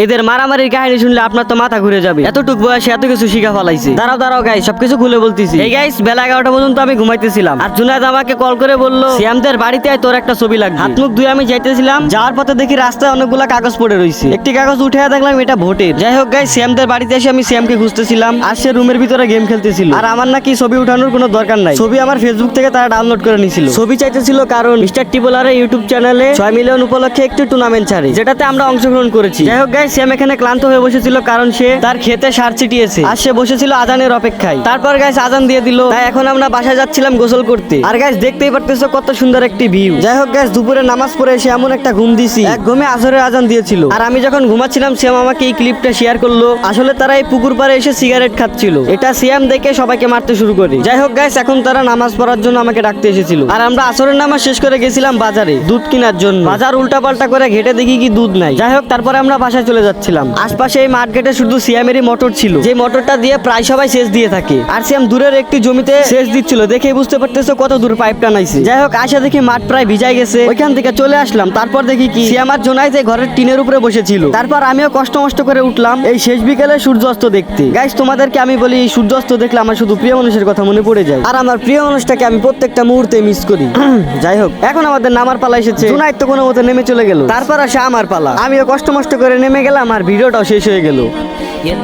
এদের মারামারির কাহিনী শুনলে আপনার তো মাথা ঘুরে যাবে। এতটুক বয়সে এত কিছু শিখা ফেলাইছে। দাঁড়াও দাঁড়াও গাইস, সবকিছু খুলে বলতেছি। এই গাইস, বেলা 11টা পর্যন্ত আমি ঘুমাইতেছিলাম, আর জুনায়েদ আমাকে কল করে বলল, সিয়ামদের বাড়িতে আয়, তোর একটা ছবি লাগবে। হাত মুখ ধুয়ে আমি যাইতেছিলাম, যাওয়ার পথে দেখি রাস্তায় অনেকগুলা কাগজ পড়ে রয়েছে। একটি কাগজ উঠে দেখলাম এটা ভোটের। যাই হোক গাইস, সিয়ামদের বাড়িতে এসে আমি সিয়ামকে খুঁজতেছিলাম, আর সে রুমের ভিতরে গেম খেলতেছিল। আর আমার নাকি ছবি উঠানোর কোনো দরকার নাই, ছবি আমার ফেসবুক থেকে তারা ডাউনলোড করে নিয়েছিল। ছবি চাইতেছিল কারণ মিস্টার টিপোলারের ইউটিউব চ্যানেলে 6 মিলিয়ন উপলক্ষে একটি টুর্নামেন্ট ছাড়ে, যেটাতে আমরা অংশগ্রহণ করেছি। যাই হোক গাইস, সিয়াম এখানে ক্লান্ত হয়ে বসেছিল কারণ সে তার খেতে সার ছিটিয়েছে, আর সে বসেছিল আজানের অপেক্ষায়। তারপর গাইস আজান দিয়ে দিল, তাই এখন আমরা বাসায় যাচ্ছিলাম গোসল করতে। আর গাইস দেখতেই পারতেছো কত সুন্দর একটি ভিউ। যাই হোক গাইস, দুপুরে নামাজ পড়ে এসে এমন একটা ঘুম দিছি, এক ঘুমে আসরের আজান দিয়েছিল। আর আমি যখন ঘুমাচ্ছিলাম, সিয়াম আমাকে এই ক্লিপটা শেয়ার করলো। আসলে তারা এই পুকুর পাড়ে এসে সিগারেট খাচ্ছিল, এটা সিয়াম দেখে সবাইকে মারতে শুরু করে। যাই হোক গাইস, এখন তারা নামাজ পড়ার জন্য আমাকে ডাকতে এসেছিল, আর আমরা আসরের নামাজ শেষ করে গেছিলাম বাজারে দুধ কেনার জন্য। বাজার উল্টা পাল্টা করে ঘেটে দেখি কি দুধ নাই। যাই হোক, তারপরে আমরা বাসায় চলে যাচ্ছিলাম। আশপাশে এই মার্কেটে শুধু সিয়ামেরই মোটর ছিল, যে মোটরটা দিয়ে প্রায় সবাই সেচ দিয়ে থাকে। আর সিয়াম দূরের একটি জমিতে সেচ দিচ্ছিল, দেখে বুঝতে পারতেছো কত দূর পাইপ টানাইছে। যাই হোক, আসা দেখি মাঠ প্রায় ভিজাই গেছে, ওইখান থেকে চলে আসলাম। তারপর দেখি কি সিয়াম আর জোনায়েদ ঘরের টিনের উপরে বসেছিল। তারপর আমিও কষ্ট মষ্ট করে উঠলাম এই শেষ বিকেলে সূর্যাস্ত দেখতে। গাইস, তোমাদেরকে আমি বলি, সূর্যাস্ত দেখলে আমার শুধু প্রিয় মানুষের কথা মনে পড়ে যায়, আর আমার প্রিয় মানুষটাকে আমি প্রত্যেকটা মুহূর্তে মিস করি। যাই হোক, এখন আমাদের নামার পালা এসেছে। জোনায়েদ তো কোনো মতে নেমে চলে গেল, তারপর আসে আমার পালা। আমিও কষ্ট মষ্ট করে নেমে গেলাম, আর ভিডিওটাও শেষ হয়ে গেল।